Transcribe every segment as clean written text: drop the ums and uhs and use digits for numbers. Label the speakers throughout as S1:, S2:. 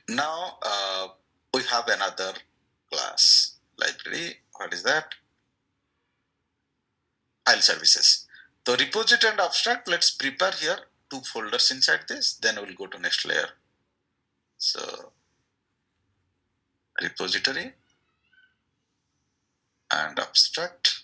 S1: right. Now we have another class library. What is that? File services. So repository and abstract, let's prepare here 2 folders inside this, then we'll go to next layer. So repository and abstract.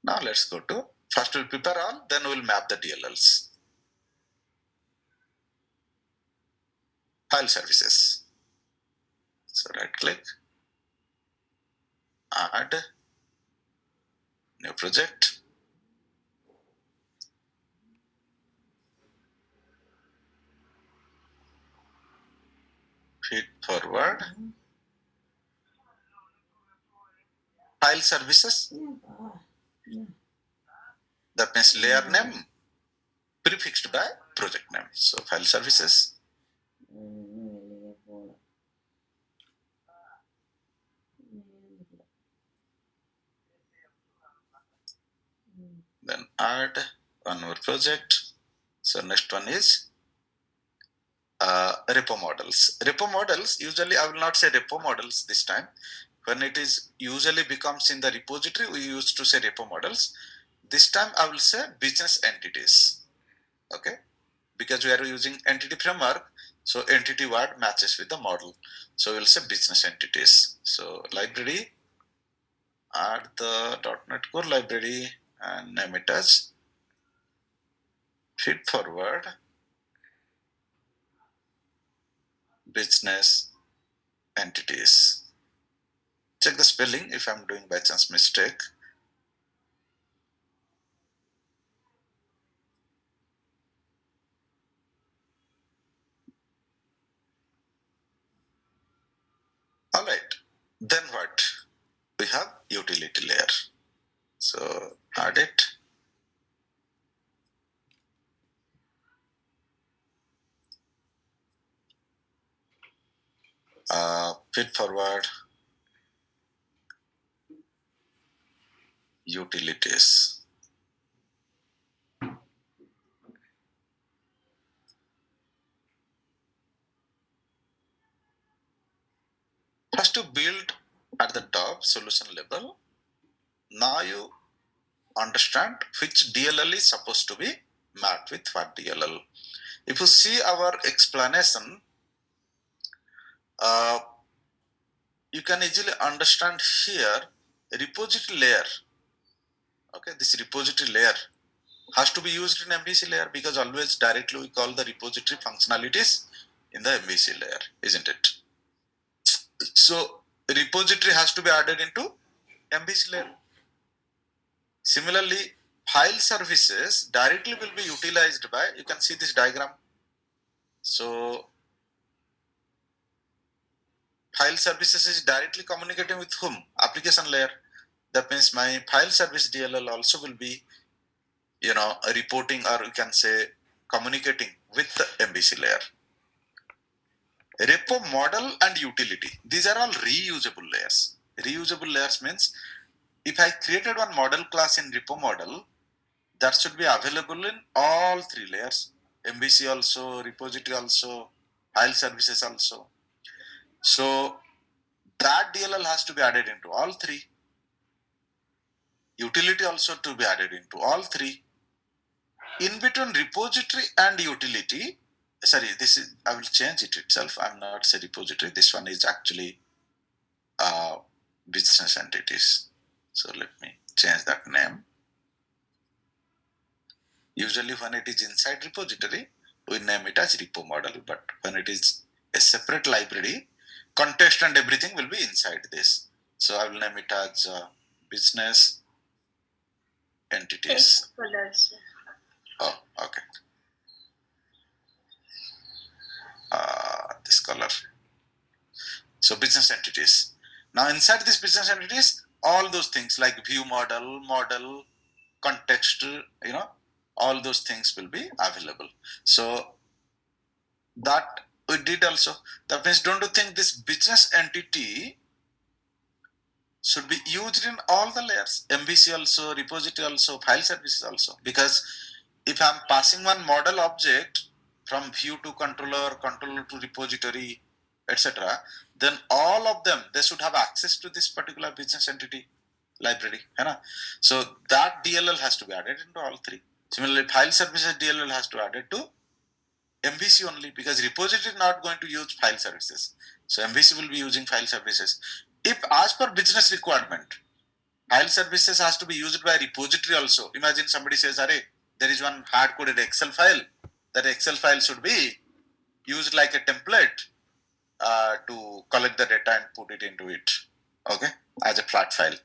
S1: Now let's go to, first we'll prepare all, then we'll map the DLLs. File services. So right click, add, new project. Feed forward. File services. That means layer name prefixed by project name. So file services. Then add one more project. So next one is repo models. Repo models, usually I will not say repo models this time. When it is usually becomes in the repository, we used to say repo models. This time I will say business entities. Okay, because we are using entity framework, so entity word matches with the model. So we'll say business entities. So library, add the .NET Core library and name it as feed forward business entities. Check the spelling if I'm doing by chance mistake. All right, then what? We have utility layer. So add it. Feed forward utilities. First to build at the top solution level. Now you understand which DLL is supposed to be mapped with what DLL. If you see our explanation, you can easily understand here repository layer. Okay, this repository layer has to be used in MVC layer because always directly we call the repository functionalities in the MVC layer, isn't it? So repository has to be added into MVC layer. Similarly, file services directly will be utilized by, you can see this diagram. So file services is directly communicating with whom? Application layer. That means my file service DLL also will be, reporting, or you can say communicating with the MVC layer. Repo model and utility. These are all reusable layers. Reusable layers means if I created one model class in repo model, that should be available in all 3 layers. MVC also, repository also, file services also. So that DLL has to be added into all 3. Utility also to be added into all 3. In between repository and utility, sorry, this is, I will change it itself. I'm not say repository. This one is actually business entities. So let me change that name. Usually when it is inside repository, we name it as repo model. But when it is a separate library, context and everything will be inside this. So I will name it as business entities. Oh, okay. This color. So business entities. Now inside this business entities, all those things like view model, context, all those things will be available. So that we did also. That means don't you think this business entity should be used in all the layers. MVC also, repository also, file services also. Because if I'm passing one model object from view to controller, controller to repository, etc., then all of them, they should have access to this particular business entity library. So that DLL has to be added into all three. Similarly, file services DLL has to be added to MVC only, because repository is not going to use file services. So MVC will be using file services. If as per business requirement, file services has to be used by repository also. Imagine somebody says, "Arey, there is one hard-coded Excel file. That Excel file should be used like a template to collect the data and put it into it, okay, as a flat file."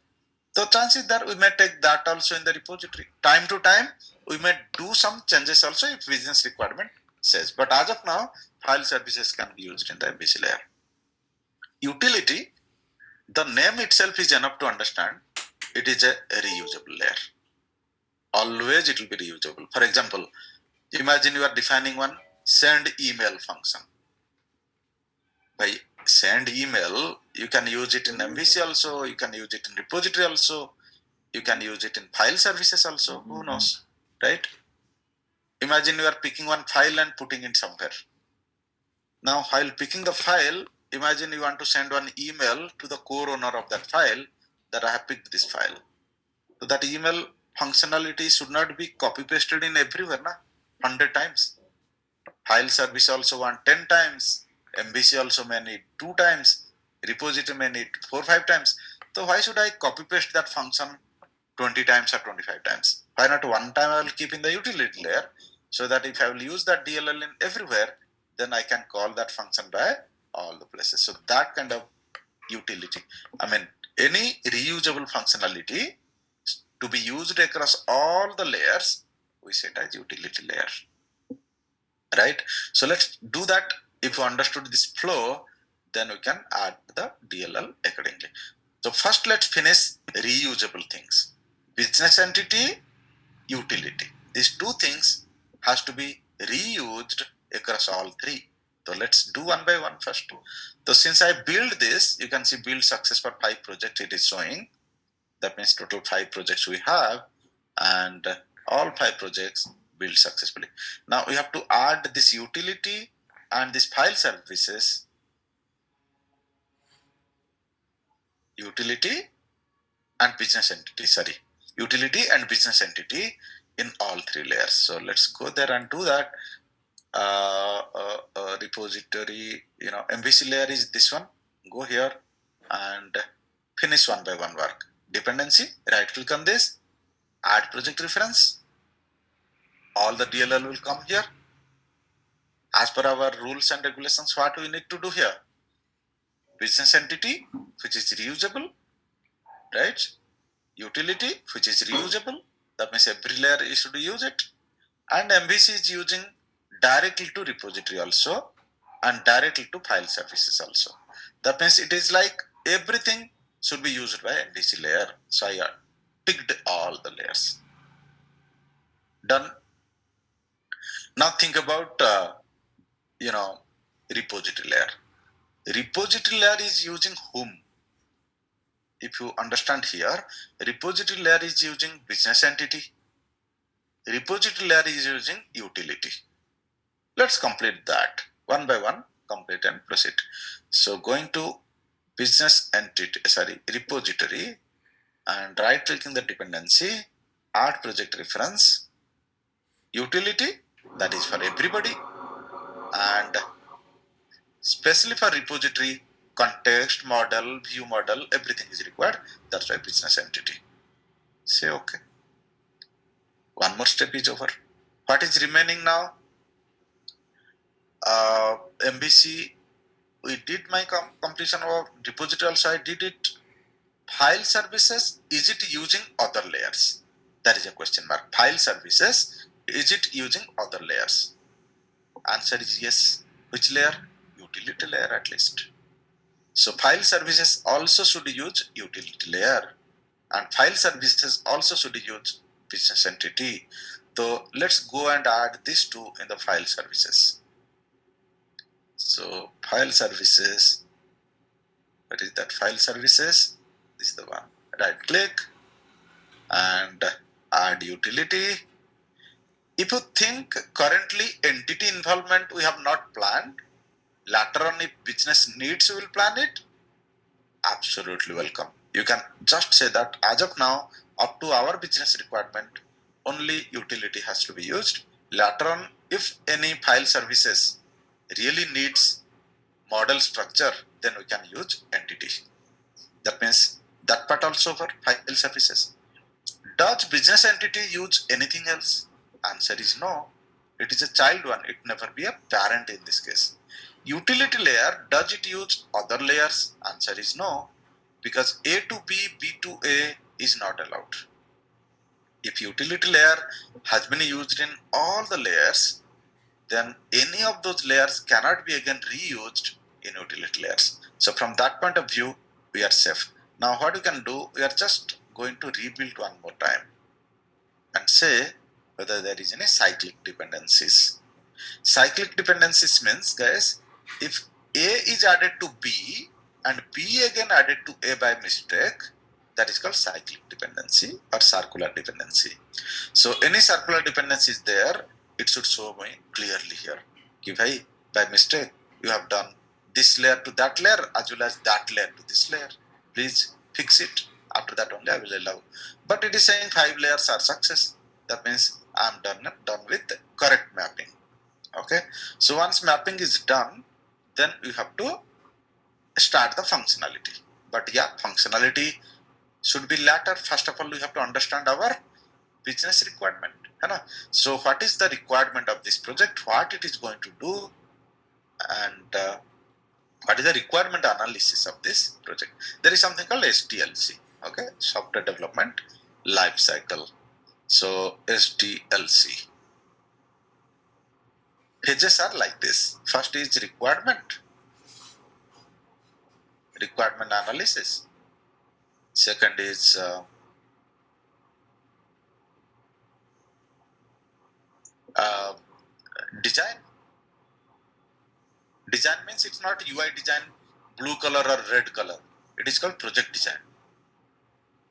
S1: So chances that we may take that also in the repository. Time to time, we may do some changes also if business requirement says. But as of now, file services can be used in the MVC layer. Utility, the name itself is enough to understand. It is a reusable layer. Always it will be reusable. For example, imagine you are defining one send email function. By send email, you can use it in MVC also, you can use it in repository also, you can use it in file services also, who knows, right? Imagine you are picking one file and putting it somewhere. Now, while picking the file, imagine you want to send one email to the core owner of that file that I have picked this file. So that email functionality should not be copy pasted in everywhere, 100 times. File service also want 10 times. MVC also may need 2 times. Repository may need 4-5 times. So why should I copy paste that function 20 times or 25 times? Why not one time I will keep in the utility layer, so that if I will use that DLL in everywhere, then I can call that function by all the places. So that kind of utility, any reusable functionality to be used across all the layers, we set as utility layer, right? So let's do that. If you understood this flow, then we can add the DLL accordingly. So first let's finish reusable things. Business entity, utility. These two things has to be reused across all three. So let's do one by one first. So since I build this, you can see build success for 5 projects it is showing. That means total 5 projects we have, and all 5 projects build successfully. Now we have to add this utility and this file services, utility and business entity, utility and business entity in all 3 layers. So let's go there and do that. Repository, MVC layer is this one. Go here and finish one by one work. Dependency, right click on this, add project reference. All the DLL will come here. As per our rules and regulations, what we need to do here? Business entity, which is reusable, right? Utility, which is reusable. That means every layer you should use it. And MVC is using directly to repository also and directly to file services also. That means it is like everything should be used by MVC layer. So I picked all the layers. Done. Now think about repository layer. Repository layer is using whom? If you understand here, repository layer is using business entity. Repository layer is using utility. Let's complete that one by one, complete and proceed. So going to business entity, repository, and right clicking the dependency, add project reference, utility, that is for everybody, and especially for repository, context model, view model, everything is required. That's why business entity. Say okay. One more step is over. What is remaining now? MVC, we did my completion of repository also, I did it. File services, is it using other layers? That is a question mark. File services, is it using other layers? Answer is yes. Which layer? Utility layer at least. So file services also should use utility layer, and file services also should use business entity. So let's go and add these two in the file services. So file services, what is that? File services, This is the one. Right click and add utility. If you think currently entity involvement we have not planned, later on if business needs we will plan it, absolutely welcome. You can just say that as of now, up to our business requirement, only utility has to be used. Later on, if any file services really needs model structure, then we can use entity. That means that part also for file services. Does business entity use anything else? Answer is no. It is a child one. It never be a parent in this case. Utility layer, does it use other layers? Answer is no, because A to B, B to A is not allowed. If utility layer has been used in all the layers, then any of those layers cannot be again reused in utility layers. So from that point of view, we are safe. Now what we can do, we are just going to rebuild one more time and say whether there is any cyclic dependencies. Cyclic dependencies means, guys, if A is added to B and B again added to A by mistake, that is called cyclic dependency or circular dependency. So any circular dependency is there, it should show me clearly here. If by mistake you have done this layer to that layer as well as that layer to this layer, please fix it. After that only I will allow. But it is saying 5 layers are success. That means I am done with correct mapping. Okay. So once mapping is done, then you have to start the functionality. But yeah, functionality should be later. First of all, we have to understand our business requirement. So what is the requirement of this project, what it is going to do, and what is the requirement analysis of this project. There is something called SDLC, okay, software development life cycle. So SDLC pages are like this. First is requirement analysis. Second is design. Design means it's not UI design, blue color or red color. It is called project design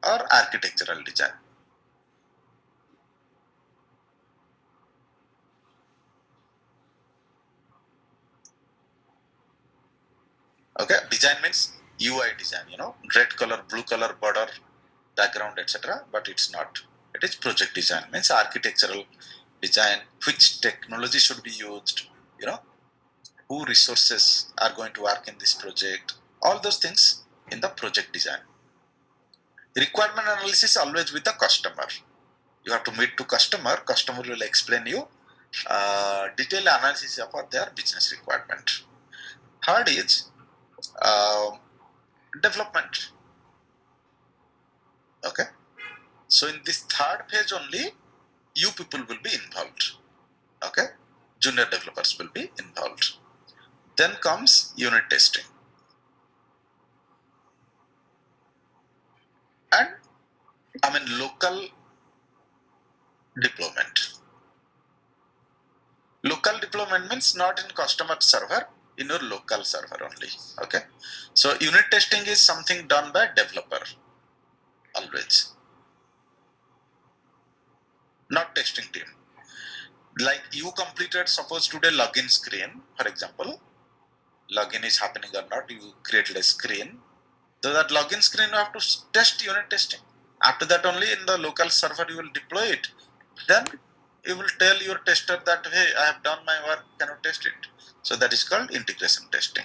S1: or architectural design. Okay, design means UI design, red color, blue color border, background, etc. But it's not. It is project design, means architectural design, which technology should be used, who resources are going to work in this project, all those things in the project design. Requirement analysis always with the customer. You have to meet to customer will explain you detailed analysis about their business requirement. Third is development. Okay, so in this third phase only you people will be involved. Okay, junior developers will be involved. Then comes unit testing and local deployment. Local deployment means not in customer server, in your local server only. Okay, so unit testing is something done by developer always, not testing team. Like you completed, suppose today login screen, for example, login is happening or not, you created a screen. So that login screen you have to test unit testing. After that only in the local server you will deploy it. Then you will tell your tester that, hey, I have done my work, can you test it? So that is called integration testing.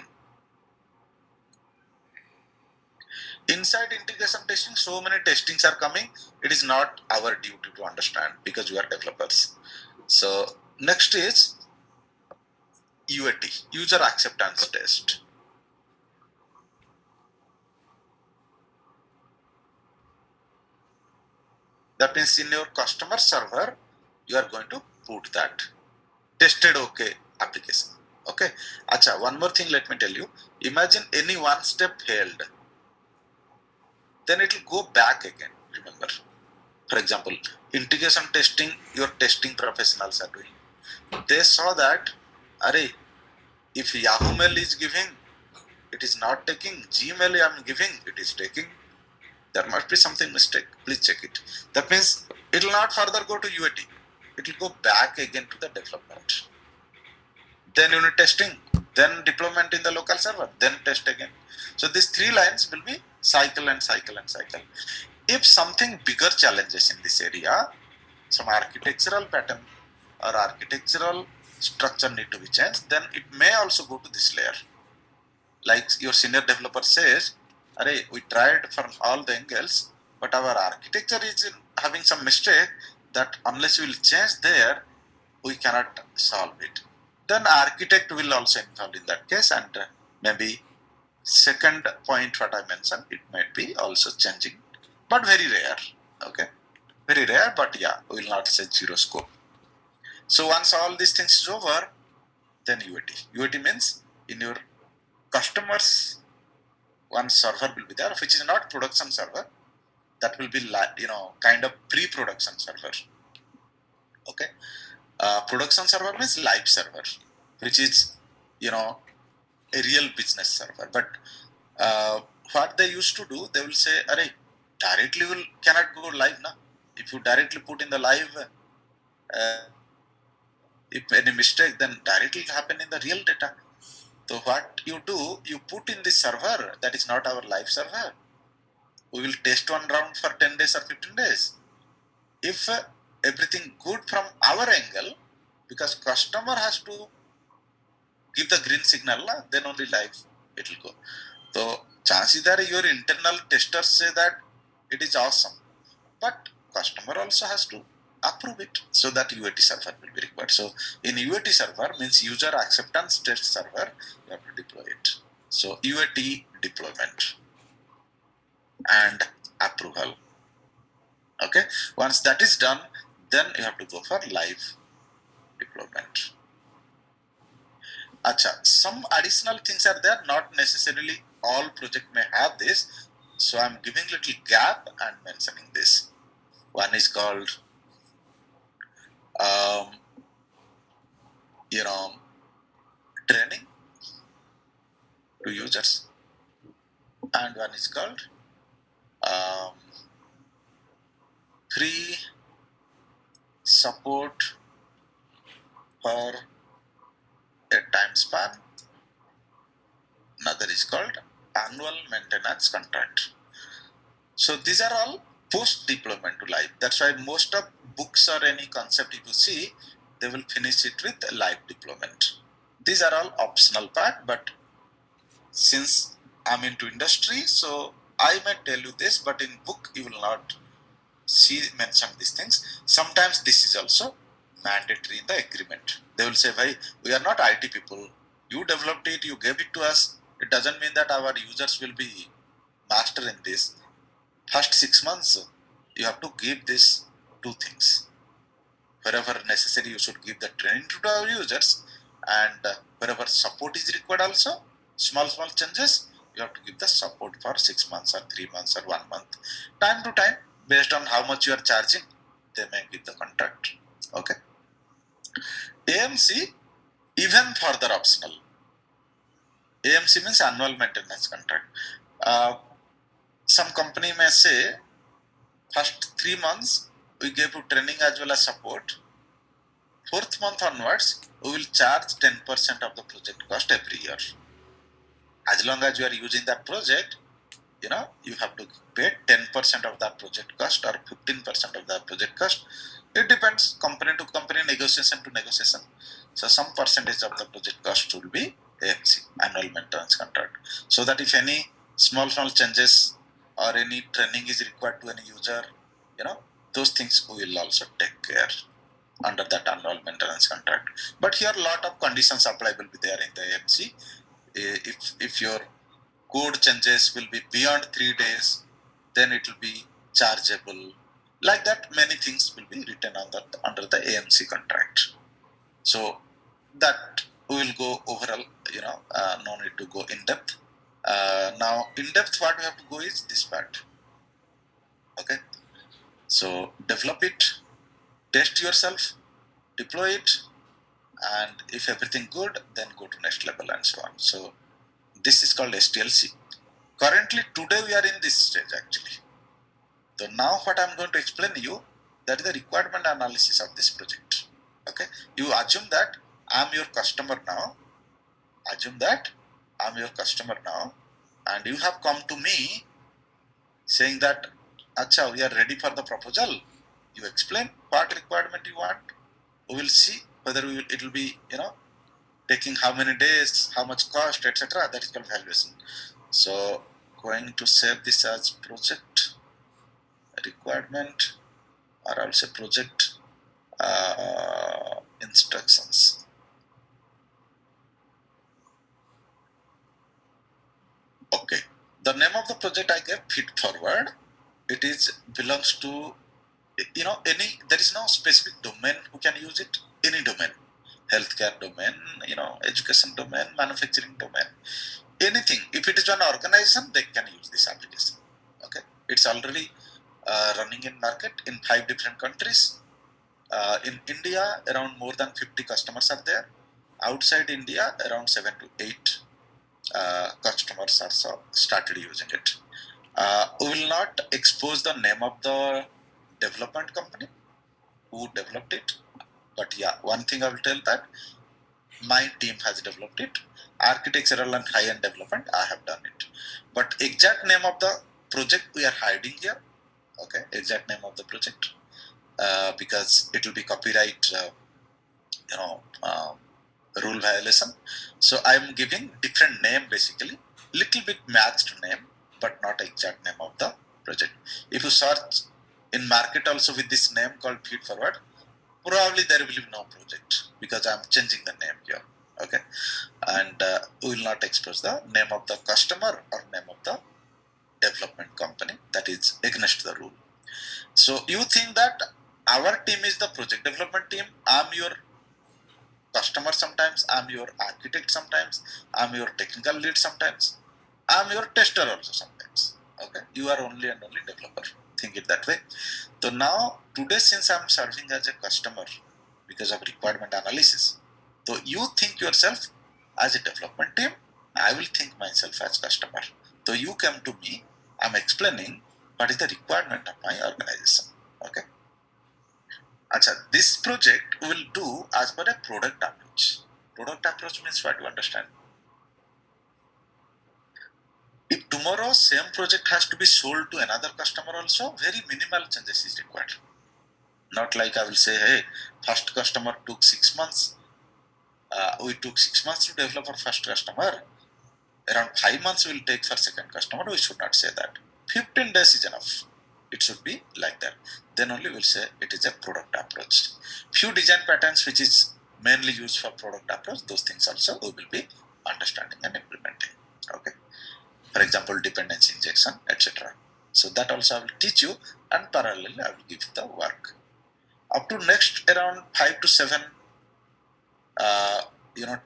S1: Inside integration testing, so many testings are coming. It is not our duty to understand because we are developers. So next is UAT, user acceptance test. That means in your customer server, you are going to put that tested OK application. Okay. Acha, one more thing, let me tell you. Imagine any one step failed. Then it will go back again. Remember, for example, integration testing, your testing professionals are doing. They saw that, if Yahoo Mail is giving, it is not taking. Gmail I am giving, it is taking. There must be something mistake. Please check it. That means it will not further go to UAT. It will go back again to the development. Then unit testing, then deployment in the local server, then test again. So these 3 lines will be cycle and cycle and cycle. If something bigger challenges in this area, some architectural pattern or architectural structure need to be changed, then it may also go to this layer. Like your senior developer says, Array, we tried from all the angles, but our architecture is having some mistake that unless we will change there, we cannot solve it. Then architect will also involved in that case, and maybe second point what I mentioned, it might be also changing, but very rare. Okay, very rare, but yeah, we will not say zero scope. So once all these things is over, then UAT. UAT means in your customers, one server will be there, which is not production server. That will be kind of pre-production server. Okay, production server means live server, which is a real business server. But what they used to do, they will say, "Arey, directly will cannot go live now. If you directly put in the live, if any mistake, then directly happen in the real data. So what you do, you put in this server that is not our live server. We will test one round for 10 days or 15 days. If everything good from our angle, because customer has to give the green signal, then only live it will go. So chances are your internal testers say that it is awesome, but customer also has to approve it, so that UAT server will be required. So in UAT server means user acceptance test server, you have to deploy it. So UAT deployment and approval. Okay, once that is done, then you have to go for live deployment. Acha, some additional things are there, not necessarily all project may have this, so I'm giving little gap and mentioning this. One is called training to users, and one is called free support for a time span. Another is called annual maintenance contract. So these are all post deployment to live. That's why most of books or any concept if you see, they will finish it with live deployment. These are all optional part, but since I'm into industry, so I may tell you this, but in book you will not see mention these things. Sometimes this is also mandatory in the agreement. They will say, "Bhai, we are not IT people. You developed it, you gave it to us. It doesn't mean that our users will be master in this. First 6 months, you have to give these 2 things. Wherever necessary, you should give the training to our users, and wherever support is required also, small changes, you have to give the support for 6 months or 3 months or 1 month. Time to time, based on how much you are charging, they may give the contract." Okay. AMC, even further optional. AMC means annual maintenance contract. Some company may say, first 3 months, we gave you training as well as support. 4th month onwards, we will charge 10% of the project cost every year. As long as you are using that project, you have to pay 10% of that project cost or 15% of that project cost. It depends company to company, negotiation to negotiation. So some percentage of the project cost will be AMC, annual maintenance contract. So that if any small changes or any training is required to any user, those things we will also take care under that annual maintenance contract. But here a lot of conditions apply will be there in the AMC. If your code changes will be beyond 3 days, then it will be chargeable. Like that, many things will be written under the AMC contract. So that we will go overall, no need to go in depth. Now, in depth, what we have to go is this part. Okay. So develop it, test yourself, deploy it, and if everything good, then go to next level and so on. So this is called SDLC. Currently, today we are in this stage actually. So now what I'm going to explain to you, that is the requirement analysis of this project. Okay, you assume that I'm your customer now. Assume that I'm your customer now, and you have come to me saying that, Acha, we are ready for the proposal. You explain what requirement you want. We will see whether it will be, taking how many days, how much cost, etc. That is called valuation. So going to save this as project requirement, or also project instructions. Okay, the name of the project I gave, feed forward. It is belongs to, any, there is no specific domain who can use it. Any domain, healthcare domain, education domain, manufacturing domain, anything. If it is an organization, they can use this application. Okay, it's already running in market in 5 different countries. In India, around more than 50 customers are there. Outside India, around 7 to 8 customers are started using it. We will not expose the name of the development company who developed it, but yeah, one thing I will tell that my team has developed it. Architectural and high-end development, I have done it. But exact name of the project we are hiding here. Okay, exact name of the project, because it will be copyright, rule violation. So I am giving different name, basically, little bit matched name, but not exact name of the project. If you search in market also with this name called feed forward, probably there will be no project, because I am changing the name here. Okay, and we will not expose the name of the customer or name of the development company. That is against the rule. So you think that our team is the project development team. I'm your customer sometimes, I'm your architect sometimes, I'm your technical lead sometimes, I'm your tester also sometimes. Okay, you are only and only developer. Think it that way. So now today, since I'm serving as a customer because of requirement analysis, so you think yourself as a development team, I will think myself as customer. So you come to me, I'm explaining what is the requirement of my organization. Okay. Achha, this project will do as per a product approach. Product approach means what, you understand? If tomorrow same project has to be sold to another customer also, very minimal changes is required. Not like I will say, hey, first customer took 6 months. We took 6 months to develop our first customer. Around 5 months we will take for second customer. We should not say that. 15 days is enough. It should be like that. Then only we'll say it is a product approach. Few design patterns which is mainly used for product approach, those things also we will be understanding and implementing. Okay. For example, dependency injection, etc. So that also I will teach you, and parallelly I will give the work. Up to next around 5 to 7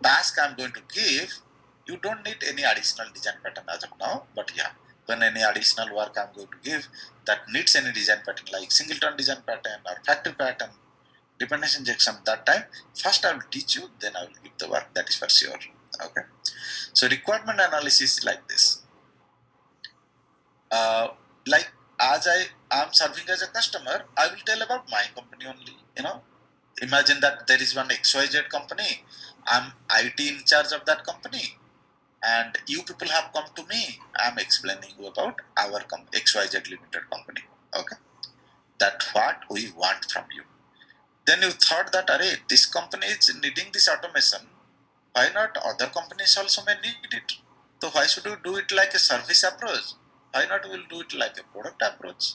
S1: task I'm going to give. You don't need any additional design pattern as of now, but yeah, when any additional work I'm going to give that needs any design pattern like singleton design pattern or factory pattern, dependency injection, that time first I will teach you, then I will give the work, that is for sure. Okay, so requirement analysis is like this. Like as I am serving as a customer, I will tell about my company only. Imagine that there is one XYZ company. I'm IT in charge of that company, and you people have come to me. I'm explaining you about our XYZ Limited company. Okay, that's what we want from you. Then you thought that, array, this company is needing this automation. Why not other companies also may need it? So why should we do it like a service approach? Why not we'll do it like a product approach?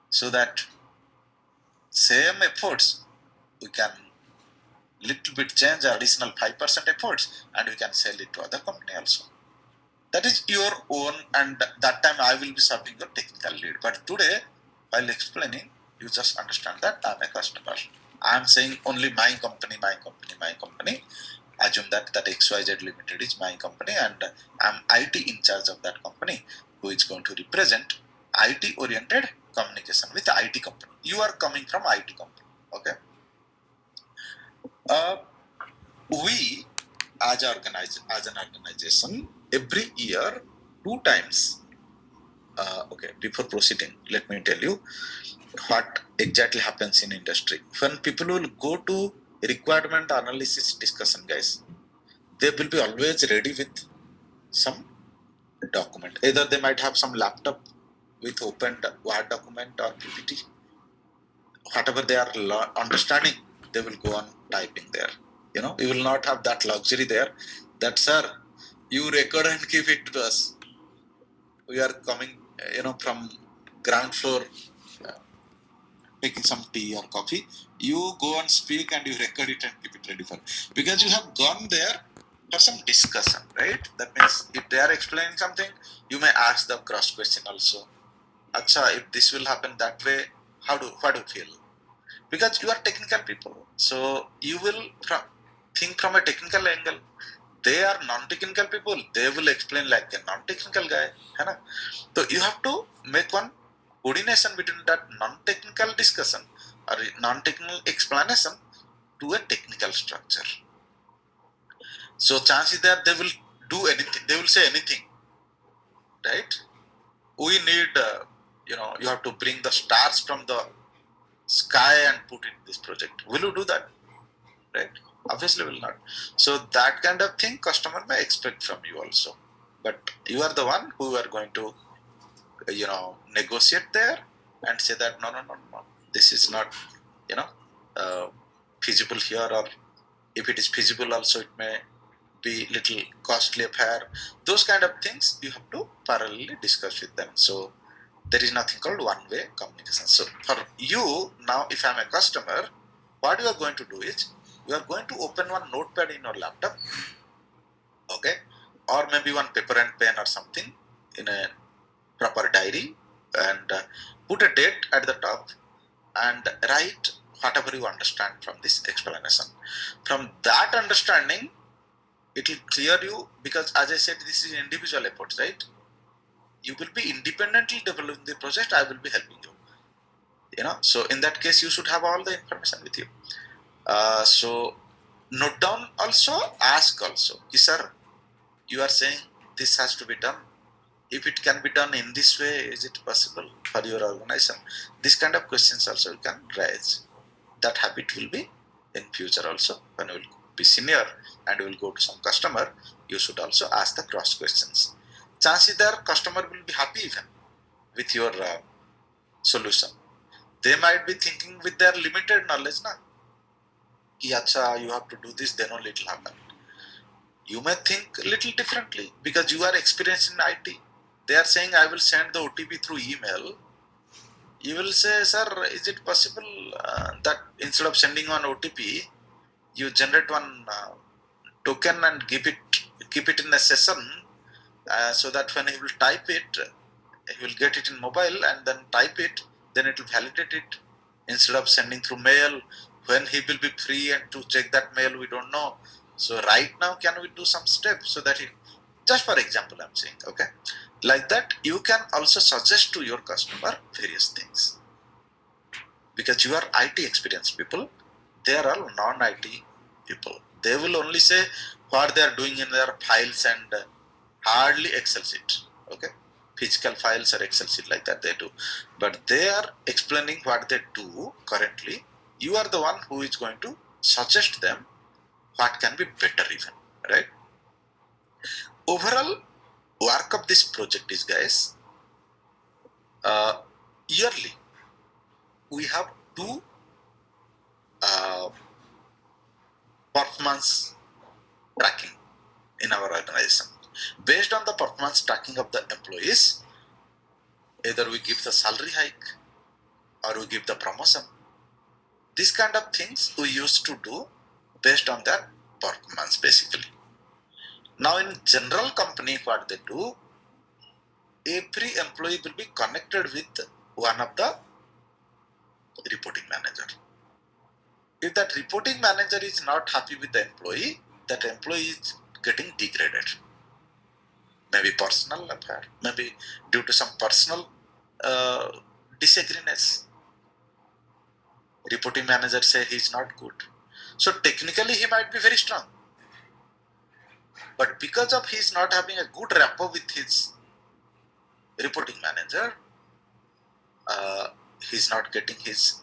S1: So that same efforts we can little bit change additional 5% efforts, and we can sell it to other company also. That is your own, and that time I will be serving your technical lead. But today, while explaining, you just understand that I'm a customer. I'm saying only my company, my company, my company. Assume that XYZ Limited is my company, and I'm IT in charge of that company, who is going to represent IT oriented communication with IT company. You are coming from IT company. Okay. We as an organization, every year 2 times Okay, before proceeding, let me tell you what exactly happens in industry. When people will go to requirement analysis discussion, guys, they will be always ready with some document. Either they might have some laptop with open Word document or PPT. Whatever they are understanding, they will go on typing there. You will not have that luxury there. That, sir, you record and give it to us. We are coming, from ground floor, uh, taking some tea or coffee. You go and speak and you record it and keep it ready for. Because you have gone there for some discussion, right? That means if they are explaining something, you may ask the cross question also. Acha, if this will happen that way, what do you feel? Because you are technical people, so you will think from a technical angle. They are non-technical people, they will explain like a non-technical guy, है ना? So you have to make one coordination between that non-technical discussion or non-technical explanation to a technical structure. So chances there they will do anything, they will say anything, right? We need, you have to bring the stars from the sky and put in this project. Will you do that? Right? Obviously will not. So that kind of thing customer may expect from you also. But you are the one who are going to, negotiate there and say that no, this is not, feasible here, or if it is feasible also it may be little costly affair. Those kind of things you have to parallelly discuss with them. So there is nothing called one-way communication. So for you now, if I'm a customer, what you are going to do is you are going to open one notepad in your laptop, okay, or maybe one paper and pen or something in a proper diary, and put a date at the top and write whatever you understand from this explanation. From that understanding, it will clear you, because as I said, this is individual effort, right? You will be independently developing the project, I will be helping you. So in that case, you should have all the information with you. So note down also, ask also, sir, you are saying this has to be done. If it can be done in this way, is it possible for your organization? This kind of questions also you can raise. That habit will be in future also. When you will be senior and you will go to some customer, you should also ask the cross questions. Chances there, customer will be happy even with your solution. They might be thinking with their limited knowledge, na, ki acha, you have to do this, then only it will happen. You may think little differently because you are experienced in IT. They are saying, I will send the OTP through email. You will say, sir, is it possible that instead of sending one OTP, you generate one token and keep it in a session, so that when he will type it, he will get it in mobile and then type it, then it will validate it instead of sending through mail. When he will be free and to check that mail, we don't know. So right now, can we do some steps so that just for example, I'm saying, okay, like that, you can also suggest to your customer various things, because you are IT experienced people, they are all non-IT people. They will only say what they are doing in their files and hardly Excel sheet, okay, physical files or Excel sheet like that they do, but they are explaining what they do currently. You are the one who is going to suggest them what can be better even, right? Overall work of this project is, guys, yearly we have two performance tracking in our organization. Based on the performance tracking of the employees, either we give the salary hike or we give the promotion. These kind of things we used to do based on their performance basically. Now in general company, what they do, every employee will be connected with one of the reporting manager. If that reporting manager is not happy with the employee, that employee is getting degraded. Maybe personal affair, maybe due to some personal disagreements. Reporting manager say he is not good. So technically he might be very strong, but because of he is not having a good rapport with his reporting manager, he's not getting his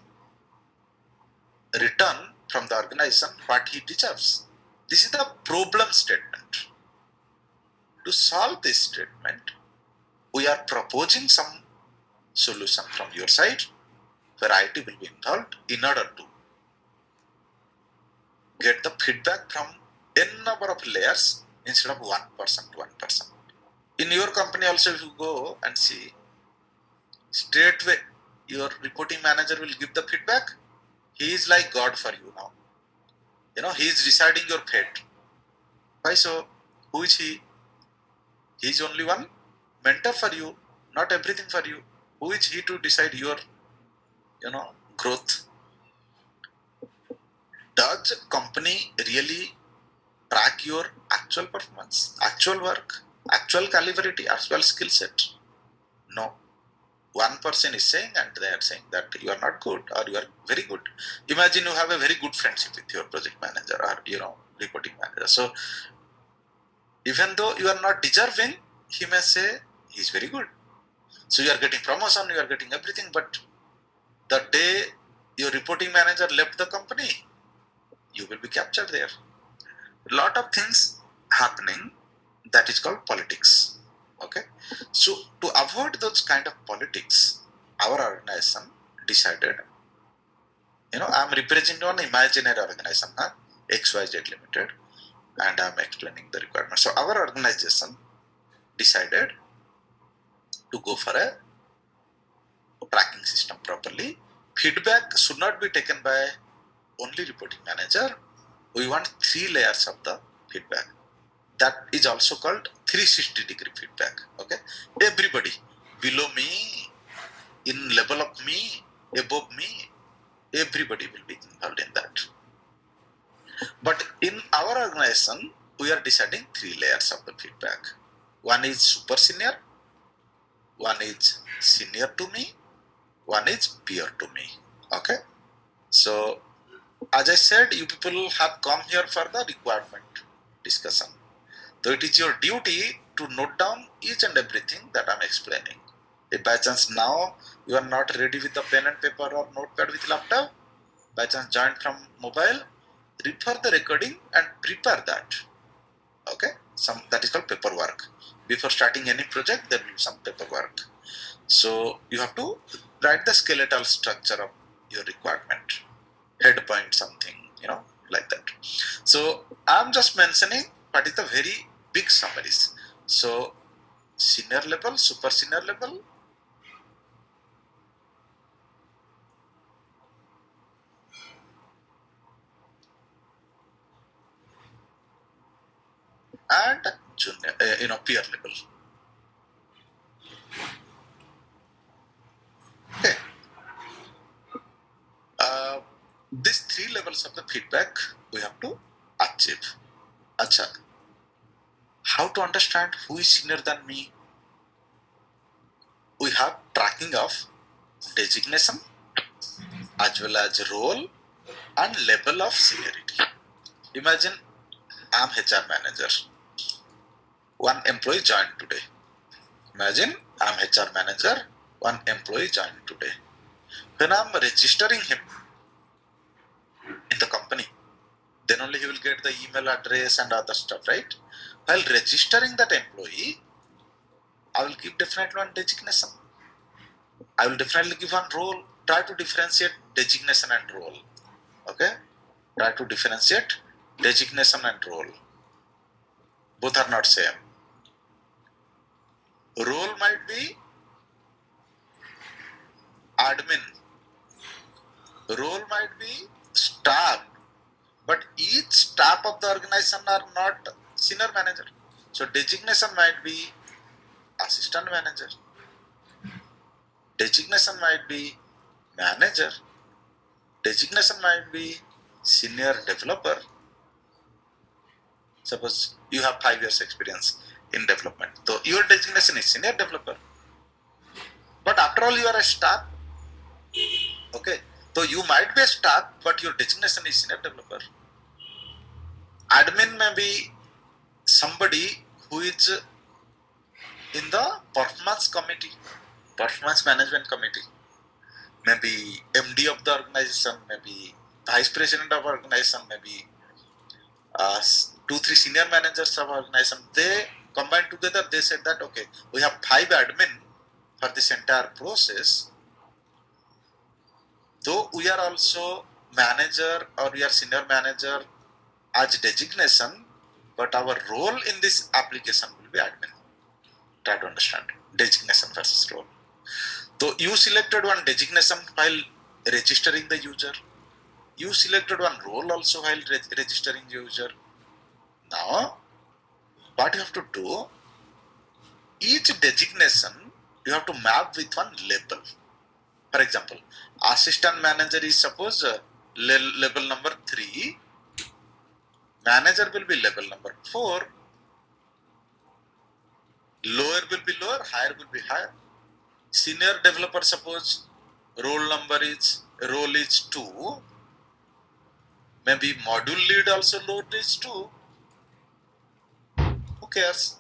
S1: return from the organization what he deserves. This is the problem statement. To solve this statement, we are proposing some solution from your side where IT will be involved in order to get the feedback from n number of layers instead of one person to one person. In your company also, if you go and see, straightway your reporting manager will give the feedback. He is like God for you now. He is deciding your fate. Why so? Who is he? He is only one mentor for you, not everything for you. Who is he to decide your, growth? Does company really track your actual performance, actual work, actual calibrity, actual skill set? No. One person is saying and they are saying that you are not good or you are very good. Imagine you have a very good friendship with your project manager or reporting manager. So even though you are not deserving, he may say he's very good. So you are getting promotion, you are getting everything, but the day your reporting manager left the company, you will be captured there. A lot of things happening that is called politics. Okay, so to avoid those kind of politics, our organization decided, I'm representing an imaginary organization, XYZ Limited, and I'm explaining the requirements. So our organization decided to go for a tracking system properly. Feedback should not be taken by only reporting manager. We want 3 layers of the feedback. That is also called 360-degree feedback. Okay, everybody below me, in level of me, above me, everybody will be involved in that. But in our organization, we are deciding 3 layers of the feedback. One is super senior, one is senior to me, one is peer to me. Okay, so as I said, you people have come here for the requirement discussion. So it is your duty to note down each and everything that I'm explaining. If by chance now you are not ready with the pen and paper or notepad with laptop, by chance joined from mobile, refer the recording and prepare that. Okay, that is called paperwork. Before starting any project, there will be some paperwork. So you have to write the skeletal structure of your requirement, head point something, like that. So I'm just mentioning what is the very big summaries. So senior level, super senior level, and junior, peer level. Okay. These 3 levels of the feedback we have to achieve. Acha. How to understand who is senior than me? We have tracking of designation as well as role and level of seniority. Imagine I'm HR manager. One employee joined today. Imagine I'm HR manager. One employee joined today. When I'm registering him in the company, then only he will get the email address and other stuff, right? While registering that employee, I will give definitely one designation. I will definitely give one role. Try to differentiate designation and role. Okay? Try to differentiate designation and role. Both are not same. Role might be admin. Role might be staff. But each staff of the organization are not senior manager. So designation might be assistant manager. Designation might be manager. Designation might be senior developer. Suppose you have 5 years experience in development. So your designation is senior developer. But after all, you are a staff. Okay. So you might be a staff, but your designation is senior developer. Admin may be somebody who is in the performance management committee, maybe MD of the organization, maybe vice president of organization, maybe 2-3 senior managers of organization, they combined together. They said that okay, we have 5 admin for this entire process. Though we are also manager or we are senior manager as designation, but our role in this application will be admin. Try to understand designation versus role. So you selected one designation while registering the user. You selected one role also while registering the user. Now, what you have to do, each designation you have to map with one label. For example, assistant manager is suppose level number 3, manager will be level number 4, lower will be lower, higher will be higher. Senior developer suppose role is 2, maybe module lead also role is 2. Who cares?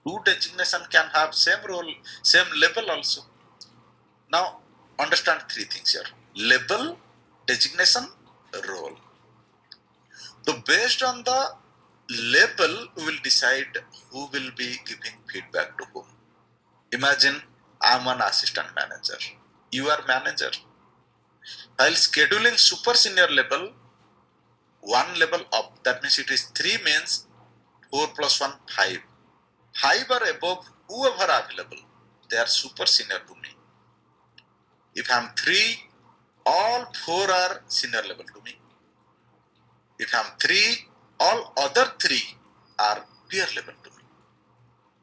S1: 2 designation can have same role, same level also. Now understand 3 things here: label, designation, role. So based on the label, we will decide who will be giving feedback to whom. Imagine I am an assistant manager, you are manager. While scheduling super senior level, 1 level up, that means it is 3 means 4 plus 1, 5. 5 or above, whoever available, they are super senior to me. If I am 3, all 4 are senior level to me. If I am 3, all other 3 are peer level to me.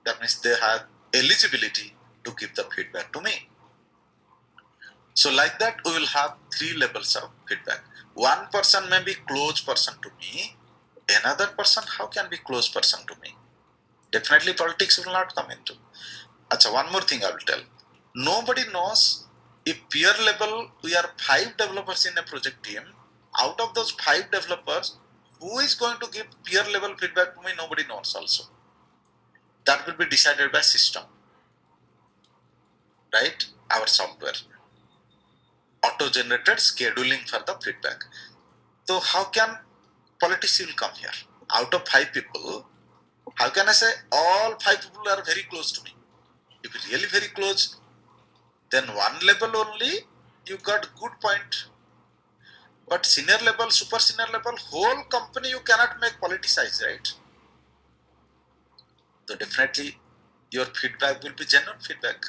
S1: That means they have eligibility to give the feedback to me. So like that, we will have 3 levels of feedback. One person may be close person to me. Another person, how can be close person to me? Definitely politics will not come into. Achha, one more thing I will tell. Nobody knows if peer level, we are 5 developers in a project team. Out of those 5 developers, who is going to give peer level feedback to me? Nobody knows also. That will be decided by system, right? Our software. Auto-generated scheduling for the feedback. So how can politics will come here? Out of 5 people, how can I say all 5 people are very close to me? If really very close, then 1 level only you got good point. But senior level, super senior level, whole company you cannot make politicized, right? So definitely your feedback will be genuine feedback.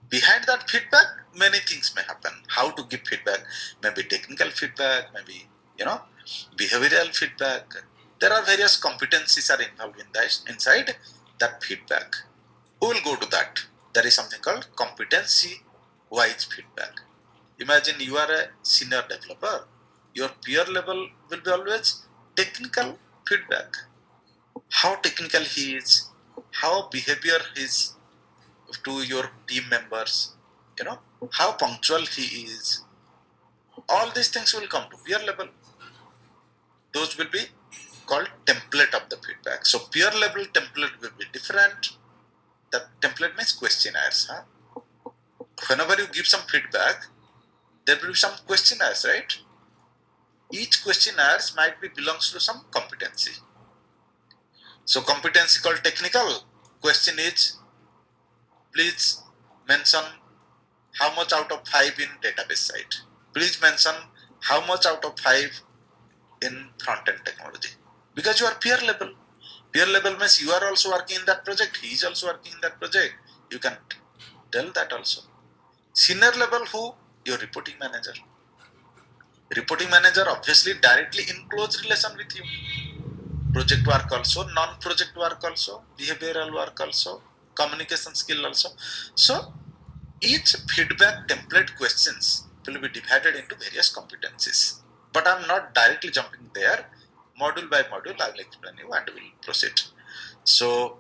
S1: Behind that feedback, many things may happen. How to give feedback, maybe technical feedback, maybe behavioral feedback. There are various competencies are involved in that inside that feedback. We will go to that. There is something called competency-wise feedback. Imagine you are a senior developer. Your peer level will be always technical feedback. How technical he is, how behavior is to your team members, how punctual he is. All these things will come to peer level. Those will be called template of the feedback. So peer level template will be different. The template means questionnaires. Whenever you give some feedback, there will be some questionnaires, right? Each questionnaire might be belongs to some competency. So competency called technical. Question is, please mention how much out of 5 in database side. Please mention how much out of 5 in front-end technology. Because you are peer level. Peer level means you are also working in that project. He is also working in that project. You can tell that also. Senior level who? Your reporting manager. Reporting manager obviously directly in close relation with you. Project work also, non-project work also, behavioral work also, communication skill also. So each feedback template questions will be divided into various competencies. But I'm not directly jumping there. Module by module, I will explain you and we will proceed. So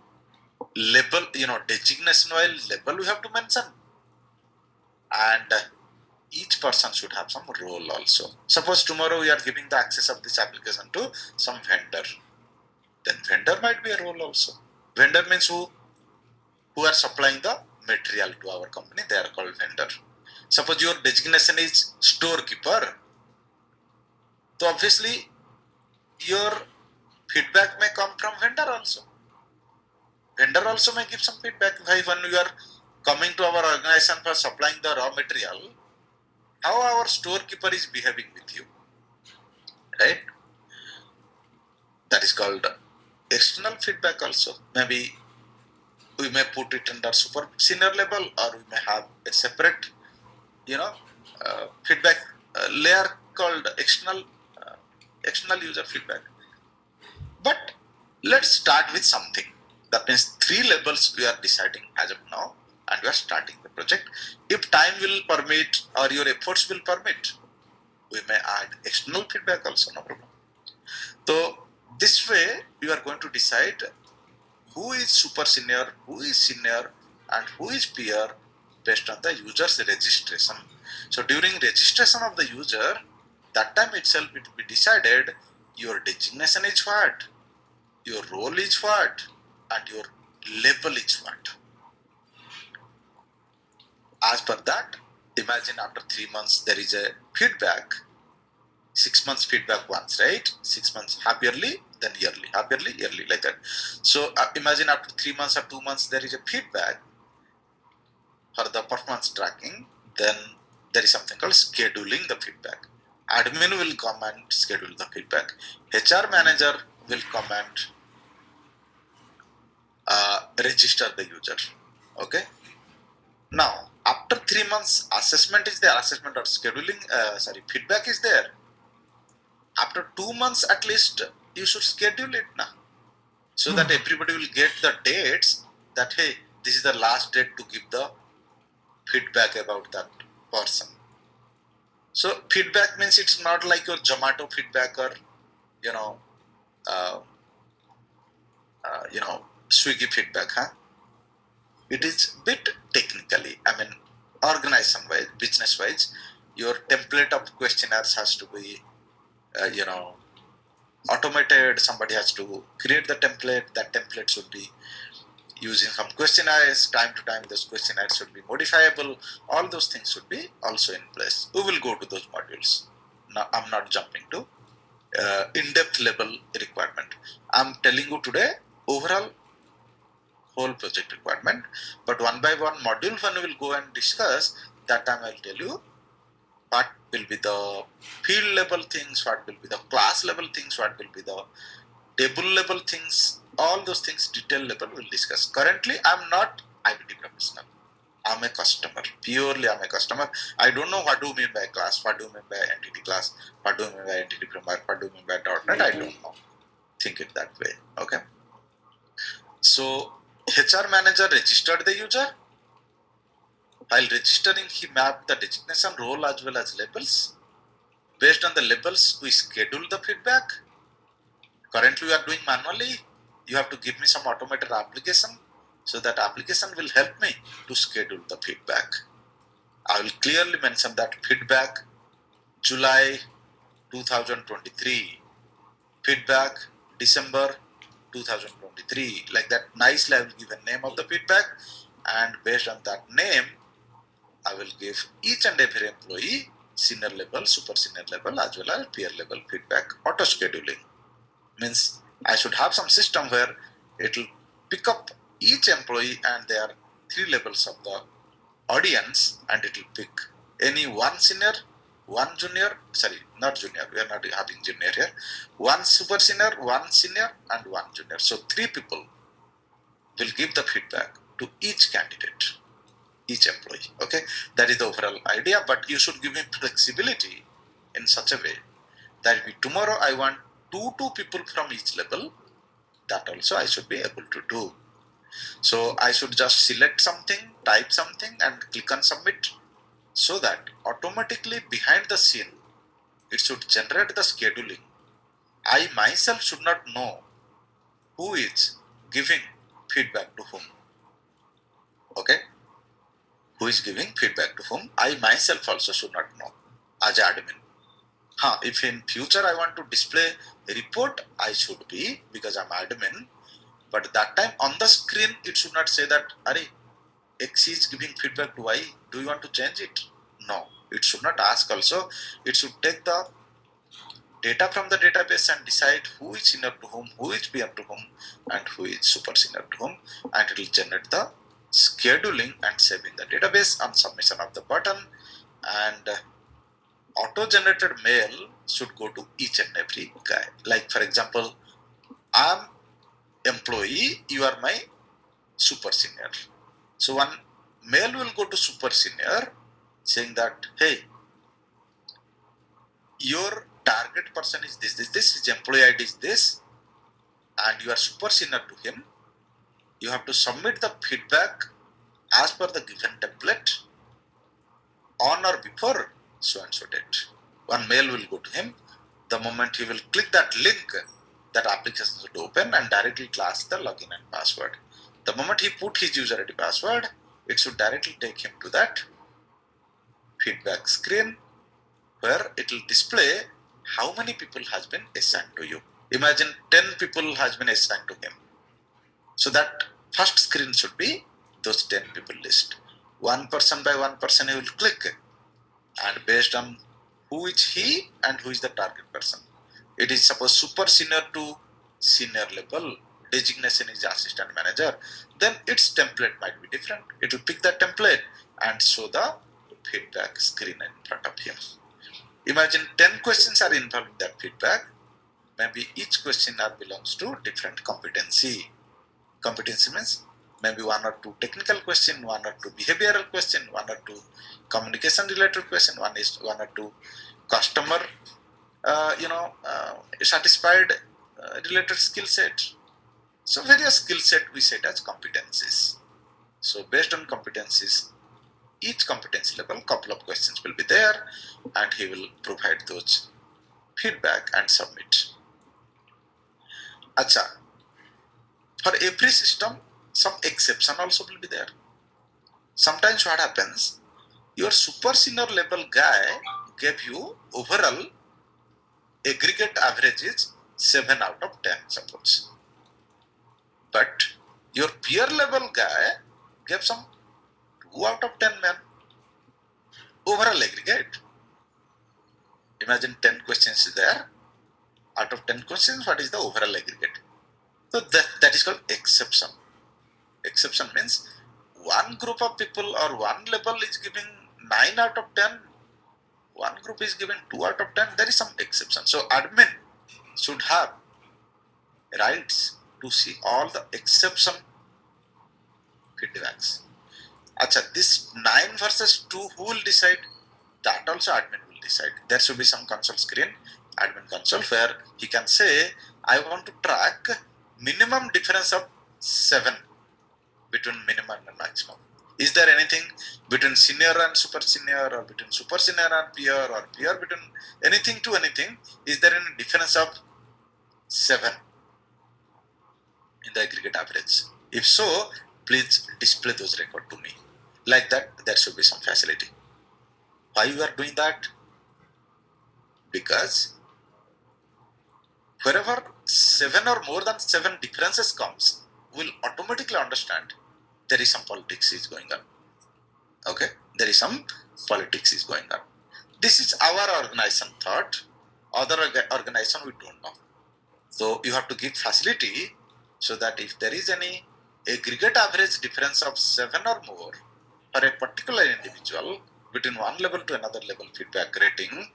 S1: label, designation while label we have to mention. And each person should have some role also. Suppose tomorrow we are giving the access of this application to some vendor. Then vendor might be a role also. Vendor means who? who are supplying the material to our company, they are called vendor. Suppose your designation is storekeeper, so obviously your feedback may come from vendor also. Vendor also may give some feedback. When you are coming to our organization for supplying the raw material, how our storekeeper is behaving with you, right? That is called external feedback also. Maybe we may put it under super senior level, or we may have a separate, feedback layer called external user feedback. But let's start with something. That means 3 levels we are deciding as of now, and we are starting the project. If time will permit or your efforts will permit, we may add external feedback also, no problem. So this way we are going to decide who is super senior, who is senior, and who is peer based on the user's registration. So during registration of the user, that time itself it will be decided your designation is what, your role is what, and your level is what. As per that, imagine after 3 months there is a feedback, 6 months feedback once, right? 6 months, half yearly, then yearly, half yearly, yearly, like that. So imagine after 3 months or 2 months there is a feedback for the performance tracking. Then there is something called scheduling the feedback. Admin will come and schedule the feedback. HR manager will come and register the user. Okay. Now after 3 months, assessment is there. Assessment or scheduling, feedback is there. After 2 months at least, you should schedule it now, so that everybody will get the dates. That hey, this is the last date to give the feedback about that person. So feedback means it's not like your Zomato feedback or Swiggy feedback, huh? It is bit technically, I mean, organization wise, business wise, your template of questionnaires has to be, automated. Somebody has to create the template. That template should be using some questionnaires. Time to time, those questionnaires should be modifiable. All those things should be also in place. We will go to those modules. Now, I'm not jumping to in-depth level requirement. I'm telling you today overall whole project requirement, but one by one module when we will go and discuss, that time I'll tell you what will be the field level things, what will be the class level things, what will be the table level things, all those things detail level we'll discuss. Currently I'm not IBT professional, I'm a customer, purely I'm a customer. I don't know what do you mean by class, what do you mean by entity class, what do you mean by entity framework, what do you mean by .NET, I don't know. Think it that way, okay? So HR manager registered the user. While registering, he mapped the designation, role as well as labels. Based on the labels, we schedule the feedback. Currently, we are doing manually. You have to give me some automated application, so that application will help me to schedule the feedback. I will clearly mention that feedback July 2023, feedback December 2023, like that. Nicely I will give a name of the feedback, and based on that name I will give each and every employee senior level, super senior level as well as peer level feedback. Auto scheduling means I should have some system where it will pick up each employee, and there are 3 levels of the audience, and it will pick any one senior, one junior, not junior, we are not having junior here, one super senior, one senior, and one junior. So 3 people will give the feedback to each candidate, each employee. Okay, that is the overall idea, but you should give me flexibility in such a way that if tomorrow I want two people from each level, that also I should be able to do. So I should just select something, type something, and click on submit, so that automatically behind the scene it should generate the scheduling. I myself should not know who is giving feedback to whom. Okay, who is giving feedback to whom, I myself also should not know as admin. If in future I want to display a report, I should be, because I'm admin, But that time on the screen, it should not say that, Are X is giving feedback to Y. Do you want to change it? No, it should not ask also. It should take the data from the database and decide who is senior to whom, who is peer to whom, and who is super senior to whom, and it will generate the scheduling and save in the database on submission of the button. And auto-generated mail should go to each and every guy. Like for example, I'm employee, you are my super senior. So one mail will go to super senior saying that, hey, your target person is this, his employee ID is this, and you are super senior to him. You have to submit the feedback as per the given template on or before so and so date. One mail will go to him. The moment he will click that link, that application will open and directly class the login and password. The moment he put his user ID password, it should directly take him to that feedback screen where it will display how many people has been assigned to you. Imagine 10 people has been assigned to him. So that first screen should be those 10 people list. One person by one person he will click, and based on who is he and who is the target person. It is suppose super senior to senior level, designation is assistant manager, then its template might be different. It will pick that template and show the feedback screen in front of him. Imagine 10 questions are involved in that feedback. Maybe each question belongs to different competency. Competency means maybe one or two technical question, one or two behavioral question, one or two communication related question, one or two customer satisfied related skill set. So various skill set we set as competencies. So based on competencies, each competency level, couple of questions will be there, and he will provide those feedback and submit. Acha, for every system, some exception also will be there. Sometimes what happens, your super senior level guy gave you overall aggregate average is 7 out of 10 suppose. But your peer level guy gave some 2 out of 10 man. Overall aggregate. Imagine 10 questions is there. Out of 10 questions, what is the overall aggregate? So that is called exception. Exception means one group of people or one level is giving 9 out of 10. One group is given 2 out of 10. There is some exception. So admin should have rights to see all the exception feedbacks. Acha, this 9 versus 2, who will decide? That also admin will decide. There should be some console screen, admin console, where he can say, I want to track minimum difference of 7 between minimum and maximum. Is there anything between senior and super senior, or between super senior and peer, or peer between anything to anything? Is there any difference of 7 in the aggregate average? If so, please display those records to me. Like that, there should be some facility. Why you are doing that? Because wherever 7 or more than 7 differences comes, we'll automatically understand there is some politics is going on. Okay, there is some politics is going on. This is our organization thought. Other organization we don't know. So you have to give facility so that if there is any aggregate average difference of 7 or more for a particular individual between one level to another level feedback rating,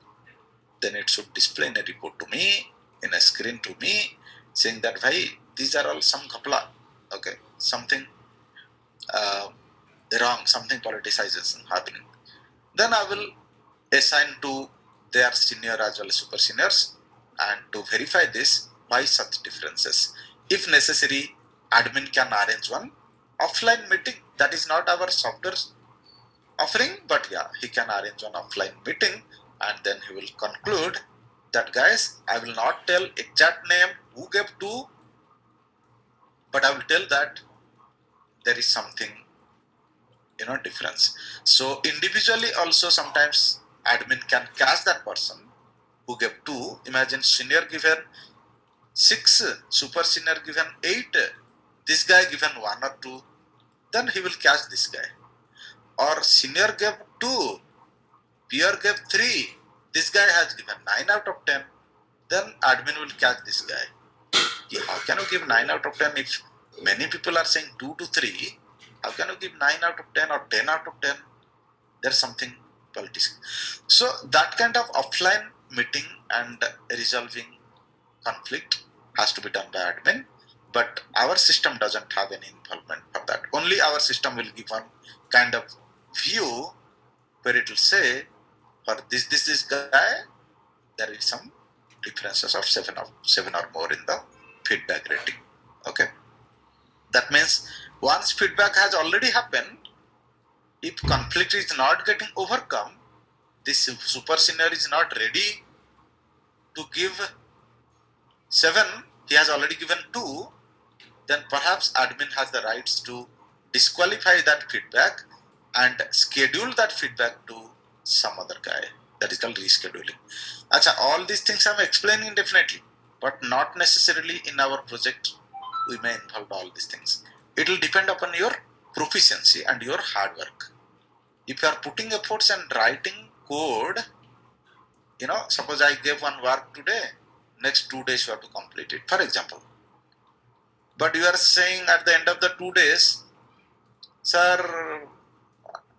S1: then it should display in a report to me, in a screen to me, saying that, "Bhai, these are all some kapla, okay, something wrong, something politicization happening." Then I will assign to their senior as well as super seniors, and to verify this, why such differences. If necessary, admin can arrange one offline meeting. That is not our software offering, but yeah, he can arrange one offline meeting, and then he will conclude that, guys, I will not tell exact name who gave to, but I will tell that there is something, difference. So individually also sometimes admin can catch that person who gave 2. Imagine senior given 6, super senior given 8. this guy given 1 or 2, then he will catch this guy. Or senior gave 2, peer gave 3, this guy has given 9 out of 10, then admin will catch this guy. How can you give 9 out of 10 if many people are saying 2 to 3? How can you give 9 out of 10 or 10 out of 10? There's something politics. So that kind of offline meeting and resolving conflict has to be done by admin, but our system doesn't have any involvement for that. Only our system will give one kind of view where it will say for this guy there is some differences of 7 or more in the feedback rating. Okay, that means once feedback has already happened, if conflict is not getting overcome, this super senior is not ready to give 7, he has already given 2, then perhaps admin has the rights to disqualify that feedback and schedule that feedback to some other guy. That is called rescheduling. Achha, all these things I'm explaining definitely, but not necessarily in our project we may involve all these things. It will depend upon your proficiency and your hard work. If you are putting efforts and writing code, suppose I gave one work today, next 2 days you have to complete it, for example. But you are saying at the end of the 2 days, sir,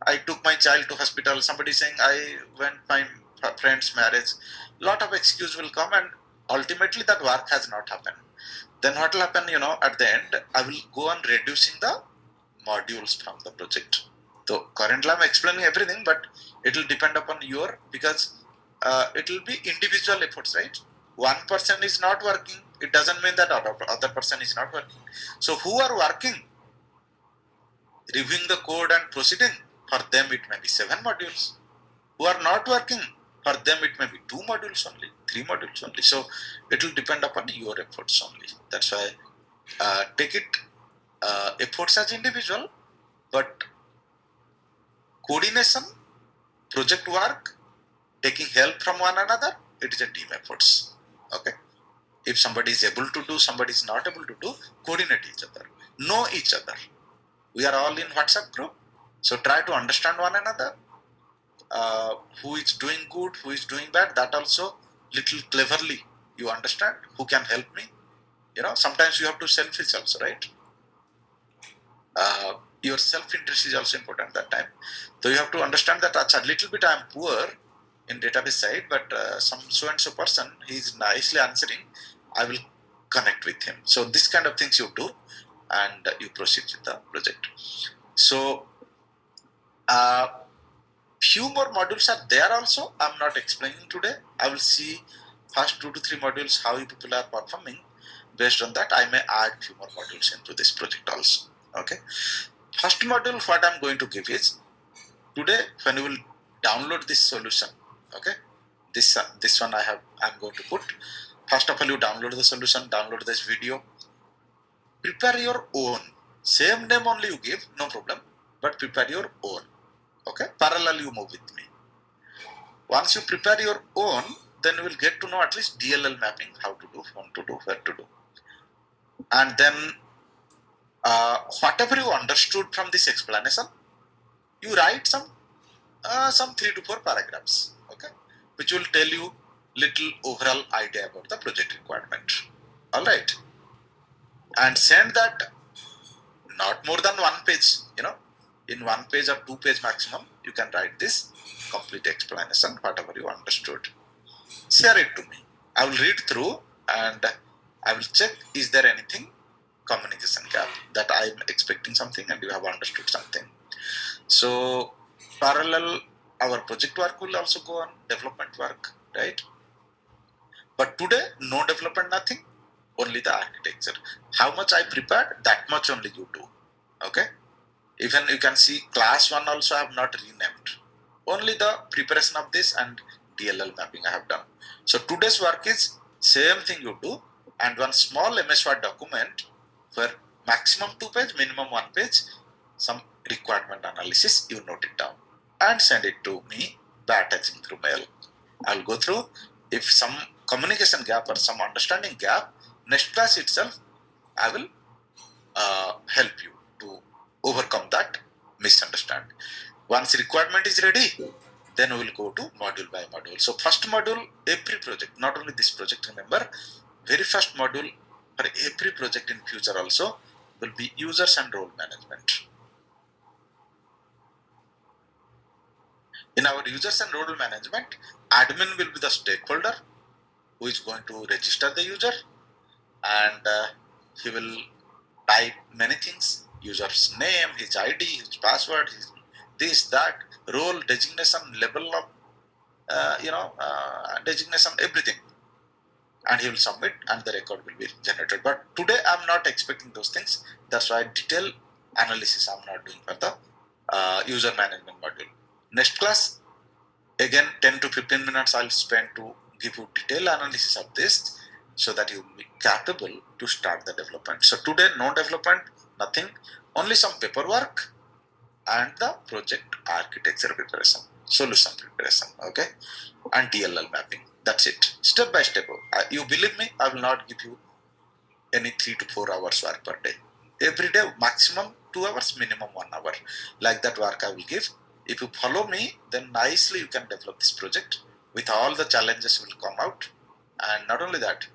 S1: I took my child to hospital, somebody saying I went my friend's marriage, lot of excuse will come and ultimately that work has not happened. Then what will happen, at the end, I will go on reducing the modules from the project. So currently I'm explaining everything, but it will depend upon because it will be individual efforts, right? One person is not working, it doesn't mean that other person is not working. So who are working, reviewing the code and proceeding, for them it may be 7 modules. Who are not working, for them it may be 2 modules only, 3 modules only. So it will depend upon your efforts only. That's why take it efforts as individual, but coordination, project work, taking help from one another, it is a team efforts. Okay. If somebody is able to do, somebody is not able to do, coordinate each other, know each other. We are all in WhatsApp group, so try to understand one another. Who is doing good, who is doing bad, that also little cleverly you understand, who can help me. Sometimes you have to selfish also, right? Your self-interest is also important that time. So you have to understand that a little bit I am poor in database side, but some so and so person, he is nicely answering, I will connect with him. So this kind of things you do and you proceed with the project. So few more modules are there also. I'm not explaining today. I will see first 2 to 3 modules how you people are performing. Based on that, I may add few more modules into this project also. Okay. First module what I'm going to give is today when you will download this solution. Okay. This one I'm going to put. First of all, you download the solution, download this video. Prepare your own. Same name only you give, no problem. But prepare your own. Okay, parallel you move with me. Once you prepare your own, then you will get to know at least DLL mapping, how to do, when to do, where to do. And then whatever you understood from this explanation, you write some 3 to 4 paragraphs, okay, which will tell you little overall idea about the project requirement. Alright. And send that not more than 1 page, in 1 page or 2 page maximum, you can write this complete explanation, whatever you understood. Share it to me. I will read through and I will check is there anything communication gap that I am expecting something and you have understood something. So parallel our project work will also go on, development work, right? But today no development, nothing, only the architecture. How much I prepared, that much only you do. Okay. Even you can see class 1 also I have not renamed. Only the preparation of this and DLL mapping I have done. So today's work is same thing you do, and one small MS Word document where maximum 2 page, minimum 1 page, some requirement analysis, you note it down and send it to me by attaching through mail. I'll go through. If some communication gap or some understanding gap, next class itself I will help you to overcome that misunderstanding. Once requirement is ready, then we will go to module by module. So first module, every project, not only this project, remember, very first module for every project in future also will be users and role management. In our users and role management, admin will be the stakeholder who is going to register the user, and he will type many things: user's name, his ID, his password, his this, that, role, designation, level of designation, everything, and he will submit and the record will be generated. But today I'm not expecting those things. That's why detail analysis I'm not doing for the user management module. Next class, again 10 to 15 minutes I'll spend to give you detailed analysis of this so that you will be capable to start the development. So today no development, nothing, only some paperwork and the project architecture preparation, solution preparation, okay, and DLL mapping. That's it, step by step. You believe me, I will not give you any 3 to 4 hours work per day. Every day maximum 2 hours, minimum 1 hour, like that work I will give. If you follow me, then nicely you can develop this project with all the challenges will come out. And not only that,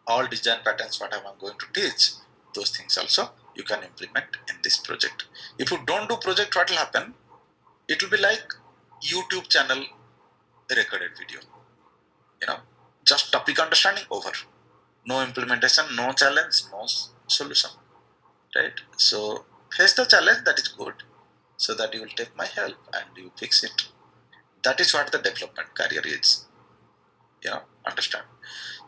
S1: all design patterns what I'm going to teach, those things also you can implement in this project. If you don't do project, what will happen? It will be like YouTube channel recorded video, just topic understanding over, no implementation, no challenge, no solution, right? So face the challenge, that is good, so that you will take my help and you fix it. That is what the development career is, understand?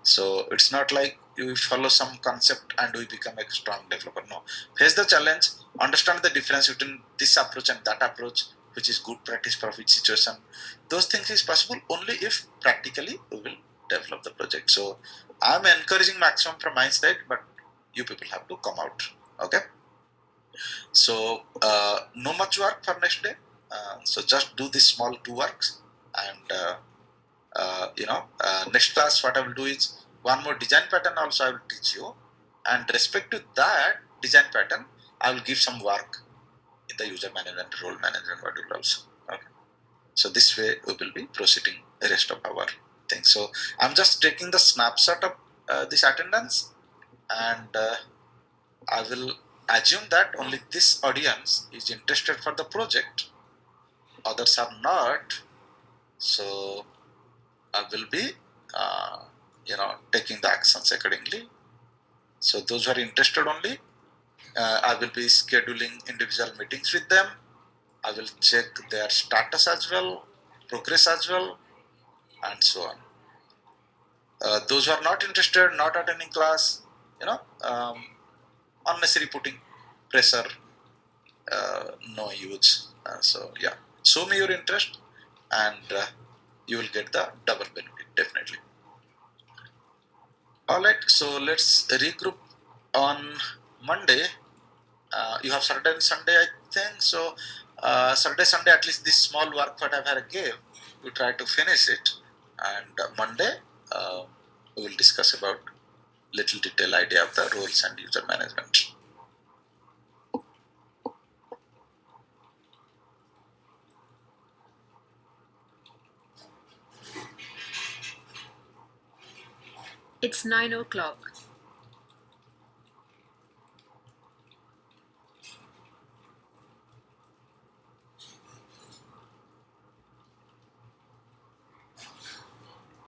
S1: So it's not like you follow some concept and we become a strong developer. No, face the challenge, understand the difference between this approach and that approach, which is good practice for which situation. Those things is possible only if practically we will develop the project. So I'm encouraging maximum from my side, but you people have to come out, okay? So no much work for next day. So just do this small 2 works, and next class what I will do is one more design pattern also I will teach you, and respect to that design pattern I will give some work in the user management, role management module also. Okay. So this way we will be proceeding the rest of our things. So I'm just taking the snapshot of this attendance, and I will assume that only this audience is interested for the project, others are not. So I will be taking the actions accordingly. So those who are interested only, I will be scheduling individual meetings with them. I will check their status as well, progress as well, and so on. Those who are not interested, not attending class, unnecessary putting pressure, no use. So yeah, show me your interest, and you will get the double benefit definitely. All right, so let's regroup on Monday. You have Saturday and Sunday, I think. So Saturday, Sunday, at least this small work that I've had gave, we try to finish it. And Monday, we will discuss about little detail idea of the roles and user management.
S2: It's 9 o'clock.